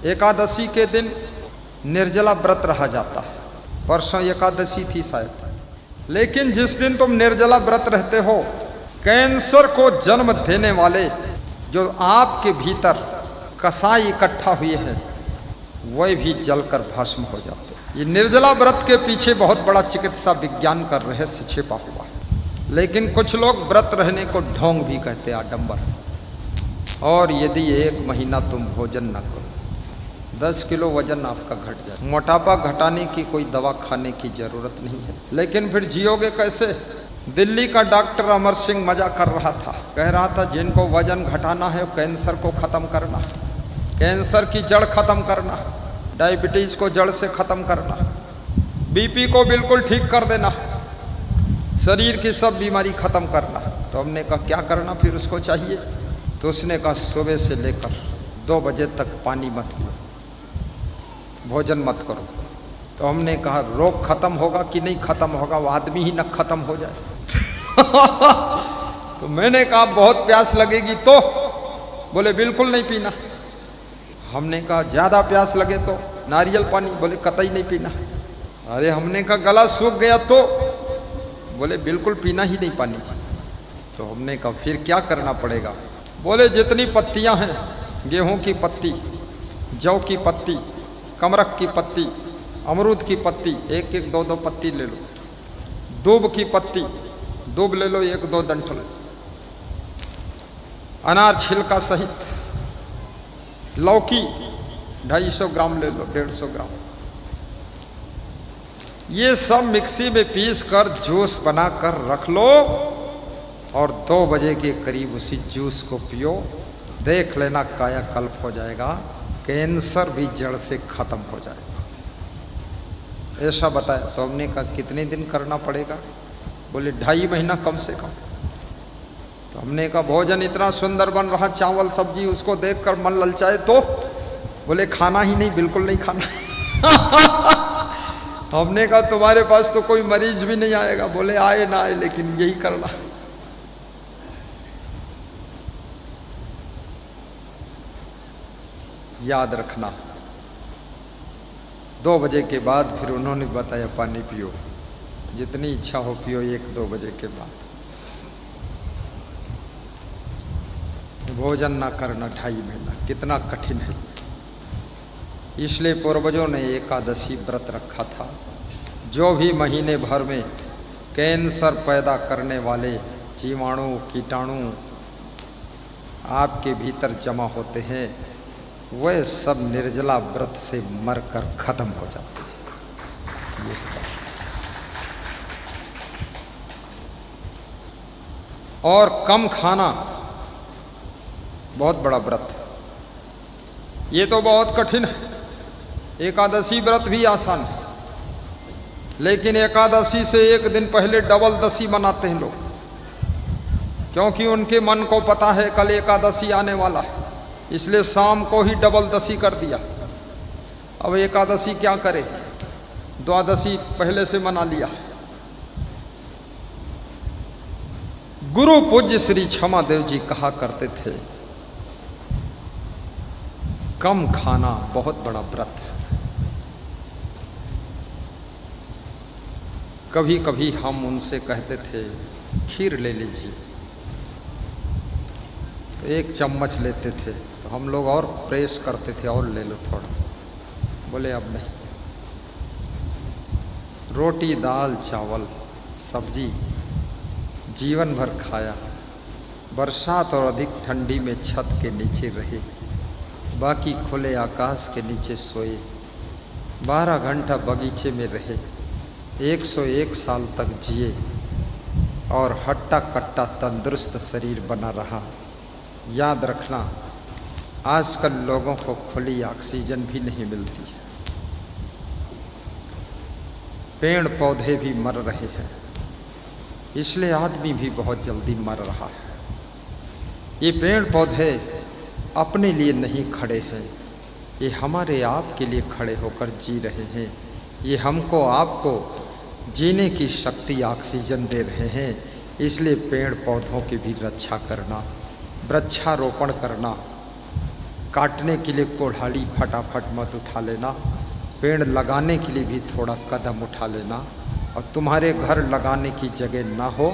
एकादशी के दिन निर्जला व्रत रहा जाता है। परसों एकादशी थी शायद, लेकिन जिस दिन तुम निर्जला व्रत रहते हो, कैंसर को जन्म देने वाले जो आपके भीतर कसाई इकट्ठा हुए हैं वह भी जलकर भस्म हो जाते हैं। ये निर्जला व्रत के पीछे बहुत बड़ा चिकित्सा विज्ञान का रहस्य छिपा हुआ है। लेकिन कुछ लोग व्रत रहने को ढोंग भी कहते हैं, आडंबर। और यदि 1 महीना तुम भोजन न करो, 10 किलो वजन आपका घट जाए। मोटापा घटाने की कोई दवा खाने की जरूरत नहीं है, लेकिन फिर जियोगे कैसे? दिल्ली का डॉक्टर अमर सिंह मजा कर रहा था, कह रहा था जिनको वजन घटाना है कैंसर को खत्म करना, कैंसर की जड़ खत्म करना, डायबिटीज को जड़ से खत्म करना, बीपी को बिल्कुल ठीक कर देना, शरीर की सब बीमारी खत्म करना। तो हमने कहा क्या करना फिर उसको चाहिए? तो उसने कहा सुबह से लेकर 2 बजे तक पानी मत पियो, भोजन मत करो। तो हमने कहा रोग खत्म होगा कि नहीं खत्म होगा, वो आदमी ही न खत्म हो जाए। तो मैंने कहा बहुत प्यास लगेगी तो? बोले बिल्कुल नहीं पीना। हमने कहा ज़्यादा प्यास लगे तो? नारियल पानी। बोले कतई नहीं पीना। अरे हमने कहा गला सूख गया तो? बोले बिल्कुल पीना ही नहीं पानी। तो हमने कहा फिर क्या करना पड़ेगा? बोले जितनी पत्तियां हैं, गेहूं की पत्ती, जौ की पत्ती, कमरख की पत्ती, अमरूद की पत्ती, 1-1, 2-2 पत्ती ले लो, दूब की पत्ती, दूब ले लो 1-2 डंठल, अनार छिलका सहित, लौकी 250 ग्राम ले लो, 150 ग्राम, ये सब मिक्सी में पीस कर जूस बनाकर रख लो और 2 बजे के करीब उसी जूस को पियो। देख लेना कायाकल्प हो जाएगा, कैंसर भी जड़ से खत्म हो जाएगा। ऐसा बताया। तो हमने कहा कितने दिन करना पड़ेगा? बोले 2.5 महीना कम से कम। तो हमने कहा भोजन इतना सुंदर बन रहा, चावल सब्जी, उसको देखकर मन ललचाए तो? बोले खाना ही नहीं, बिल्कुल नहीं खाना। हमने कहा तुम्हारे पास तो कोई मरीज भी नहीं आएगा। बोले आए ना आए, लेकिन यही करना। याद रखना 2 बजे के बाद फिर उन्होंने बताया पानी पियो, जितनी इच्छा हो पियो 1-2 बजे के बाद। भोजन ना करना 2.5 महीना, कितना कठिन है। इसलिए पूर्वजों ने एकादशी व्रत रखा था। जो भी महीने भर में कैंसर पैदा करने वाले जीवाणु कीटाणु आपके भीतर जमा होते हैं, वह सब निर्जला व्रत से मरकर खत्म हो जाते हैं। और कम खाना बहुत बड़ा व्रत, ये तो बहुत कठिन है। एकादशी व्रत भी आसान है, लेकिन एकादशी से 1 दिन पहले डबल दशी मनाते हैं लोग, क्योंकि उनके मन को पता है कल एकादशी आने वाला है, इसलिए शाम को ही डबल दशी कर दिया। अब एकादशी क्या करे, द्वादशी पहले से मना लिया। गुरु पूज्य श्री क्षमादेव जी कहा करते थे, कम खाना बहुत बड़ा व्रत है। कभी कभी हम उनसे कहते थे खीर ले लीजिए, तो 1 चम्मच लेते थे, तो हम लोग और प्रेस करते थे और ले लो थोड़ा। बोले अब नहीं। रोटी दाल चावल सब्जी जीवन भर खाया, बरसात और अधिक ठंडी में छत के नीचे रहे, बाकी खुले आकाश के नीचे सोए, 12 घंटा बगीचे में रहे, 101 साल तक जिए और हट्टा कट्टा तंदुरुस्त शरीर बना रहा। याद रखना, आजकल लोगों को खुली ऑक्सीजन भी नहीं मिलती है, पेड़ पौधे भी मर रहे हैं, इसलिए आदमी भी बहुत जल्दी मर रहा है। ये पेड़ पौधे अपने लिए नहीं खड़े हैं, ये हमारे आप के लिए खड़े होकर जी रहे हैं। ये हमको आपको जीने की शक्ति ऑक्सीजन दे रहे हैं, इसलिए पेड़ पौधों की भी रक्षा करना, वृक्षारोपण करना, काटने के लिए कोढ़ाली फटाफट मत उठा लेना, पेड़ लगाने के लिए भी थोड़ा कदम उठा लेना। और तुम्हारे घर लगाने की जगह ना हो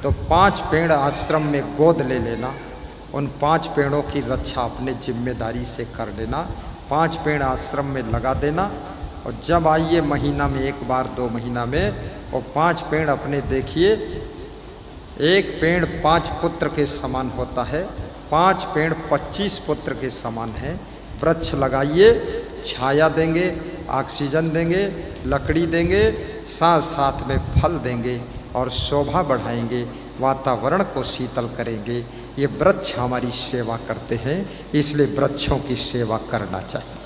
तो 5 पेड़ आश्रम में गोद ले लेना, उन 5 पेड़ों की रक्षा अपने जिम्मेदारी से कर लेना। 5 पेड़ आश्रम में लगा देना और जब आइए महीना में 1 बार 2 महीना में, और 5 पेड़ अपने देखिए। 1 पेड़ 5 पुत्र के समान होता है, 5 पेड़ 25 पुत्र के समान है। वृक्ष लगाइए, छाया देंगे, ऑक्सीजन देंगे, लकड़ी देंगे, साथ साथ में फल देंगे और शोभा बढ़ाएंगे, वातावरण को शीतल करेंगे। ये वृक्ष हमारी सेवा करते हैं, इसलिए वृक्षों की सेवा करना चाहिए।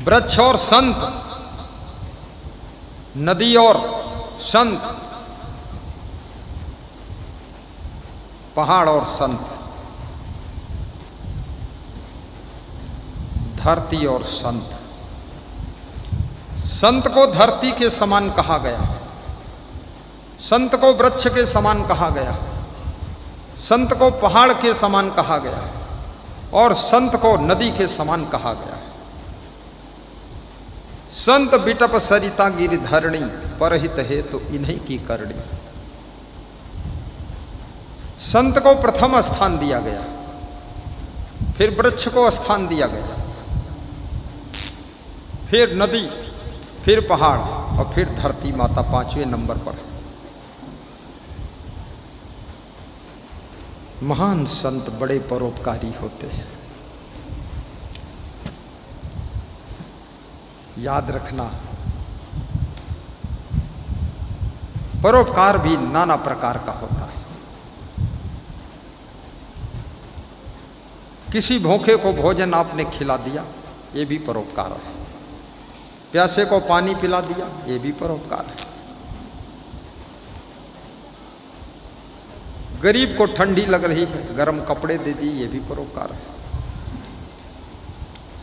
वृक्ष और संत, नदी और संत, पहाड़ और संत, धरती और संत। संत को धरती के समान कहा गया, संत को वृक्ष के समान कहा गया, संत को पहाड़ के समान कहा गया और संत को नदी के समान कहा गया। संत बिटप सरिता गिरिधरणी, परहित है तो इन्हीं की करणी। संत को प्रथम स्थान दिया गया, फिर वृक्ष को स्थान दिया गया, फिर नदी, फिर पहाड़ और फिर धरती माता 5वें नंबर पर। महान संत बड़े परोपकारी होते हैं, याद रखना। परोपकार भी नाना प्रकार का होता है। किसी भूखे को भोजन आपने खिला दिया, ये भी परोपकार है। प्यासे को पानी पिला दिया, ये भी परोपकार है। गरीब को ठंडी लग रही है, गर्म कपड़े दे दिए, ये भी परोपकार है।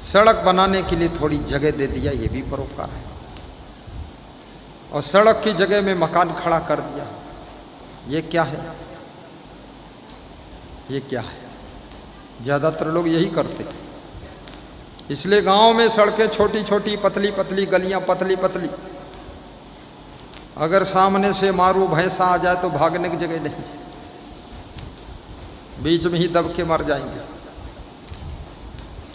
सड़क बनाने के लिए थोड़ी जगह दे दिया, ये भी परोपकार है। और सड़क की जगह में मकान खड़ा कर दिया, ये क्या है? ये क्या है? ज़्यादातर लोग यही करते हैं। इसलिए गांव में सड़कें छोटी छोटी, पतली पतली, गलियां पतली पतली। अगर सामने से मारू भैंसा आ जाए तो भागने की जगह नहीं, बीच में ही दब के मर जाएंगे,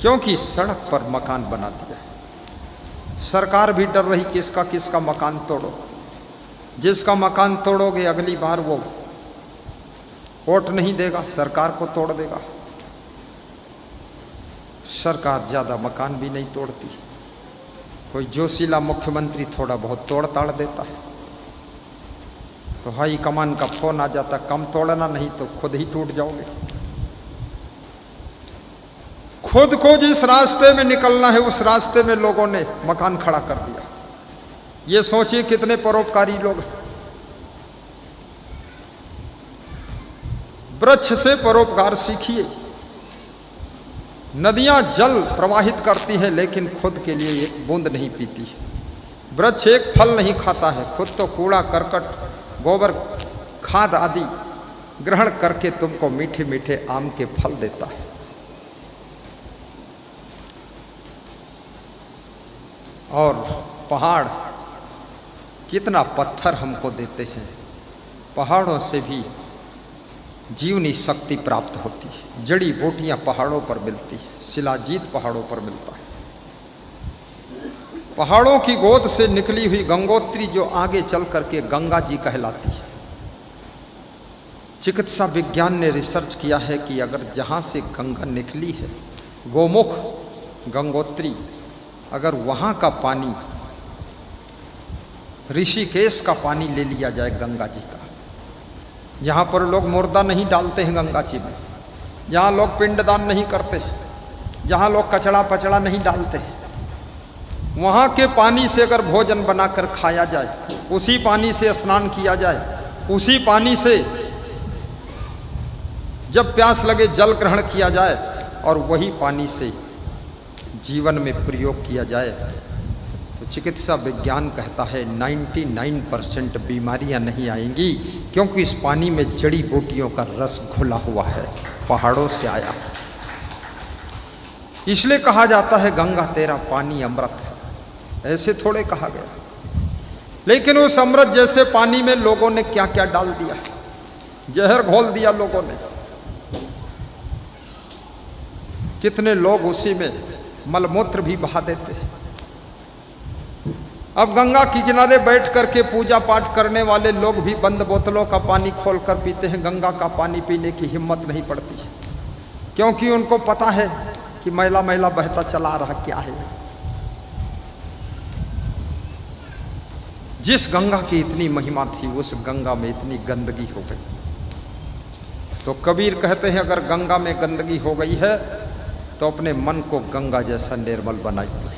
क्योंकि सड़क पर मकान बना दिया है। सरकार भी डर रही किसका किसका मकान तोड़ो। जिसका मकान तोड़ोगे अगली बार वो वोट नहीं देगा, सरकार को तोड़ देगा। सरकार ज़्यादा मकान भी नहीं तोड़ती, कोई जोशीला मुख्यमंत्री थोड़ा बहुत तोड़ ताड़ देता है तो हाई कमान का फोन आ जाता, कम तोड़ना नहीं तो खुद ही टूट जाओगे। खुद को जिस रास्ते में निकलना है उस रास्ते में लोगों ने मकान खड़ा कर दिया। ये सोचिए कितने परोपकारी लोग हैं। वृक्ष से परोपकार सीखिए। नदियां जल प्रवाहित करती हैं लेकिन खुद के लिए एक बूंद नहीं पीती है। वृक्ष एक फल नहीं खाता है, खुद तो कूड़ा करकट, गोबर, खाद आदि ग्रहण करके तुमको मीठे मीठे आम के फल देता है। और पहाड़ कितना पत्थर हमको देते हैं। पहाड़ों से भी जीवनी शक्ति प्राप्त होती है। जड़ी बूटियां पहाड़ों पर मिलती है, शिलाजीत पहाड़ों पर मिलता है। पहाड़ों की गोद से निकली हुई गंगोत्री जो आगे चल करके गंगा जी कहलाती है। चिकित्सा विज्ञान ने रिसर्च किया है कि अगर जहाँ से गंगा निकली है, गोमुख गंगोत्री, अगर वहाँ का पानी, ऋषिकेश का पानी ले लिया जाए गंगा जी का, जहाँ पर लोग मुर्दा नहीं डालते हैं गंगा जी में, जहाँ लोग पिंडदान नहीं करते, जहाँ लोग कचड़ा पचड़ा नहीं डालते हैं, वहाँ के पानी से अगर भोजन बनाकर खाया जाए, उसी पानी से स्नान किया जाए, उसी पानी से जब प्यास लगे जल ग्रहण किया जाए और वही पानी से जीवन में प्रयोग किया जाए, तो चिकित्सा विज्ञान कहता है 99% बीमारियां नहीं आएंगी, क्योंकि इस पानी में जड़ी बूटियों का रस घुला हुआ है, पहाड़ों से आया। इसलिए कहा जाता है गंगा तेरा पानी अमृत है, ऐसे थोड़े कहा गया। लेकिन उस अमृत जैसे पानी में लोगों ने क्या क्या डाल दिया, जहर घोल दिया लोगों ने। कितने लोग उसी में मलमूत्र भी बहा देते हैं। अब गंगा के किनारे बैठ करके पूजा पाठ करने वाले लोग भी बंद बोतलों का पानी खोलकर पीते हैं। गंगा का पानी पीने की हिम्मत नहीं पड़ती है, क्योंकि उनको पता है कि मैला मैला बहता चला रहा क्या है। जिस गंगा की इतनी महिमा थी, उस गंगा में इतनी गंदगी हो गई। तो कबीर कहते हैं अगर गंगा में गंदगी हो गई है तो अपने मन को गंगा जैसा निर्मल बनाइए।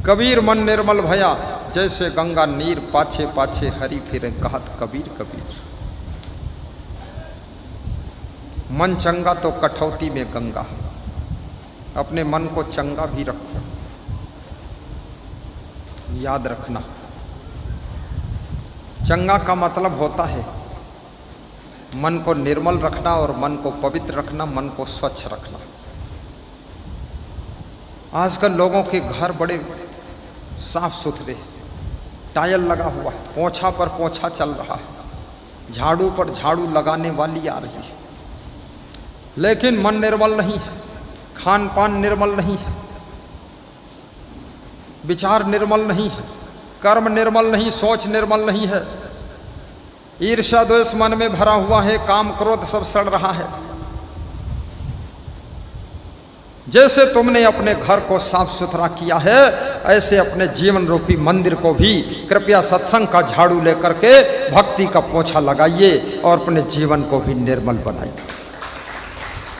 कबीर मन निर्मल भया, जैसे गंगा नीर पाछे पाछे हरी फिरे, कहत कबीर कबीर। मन चंगा तो कठौती में गंगा। अपने मन को चंगा भी रखो। याद रखना, चंगा का मतलब होता है मन को निर्मल रखना और मन को पवित्र रखना, मन को स्वच्छ रखना। आजकल लोगों के घर बड़े साफ सुथरे, टाइल लगा हुआ है, पोंछा पर पोंछा चल रहा है, झाड़ू पर झाड़ू लगाने वाली आ रही है, लेकिन मन निर्मल नहीं है, खान पान निर्मल नहीं है, विचार निर्मल नहीं है, कर्म निर्मल नहीं, सोच निर्मल नहीं है, ईर्ष्या द्वेष मन में भरा हुआ है, काम क्रोध सब सड़ रहा है। जैसे तुमने अपने घर को साफ सुथरा किया है, ऐसे अपने जीवन रूपी मंदिर को भी कृपया सत्संग का झाड़ू लेकर के भक्ति का पोछा लगाइए और अपने जीवन को भी निर्मल बनाइए।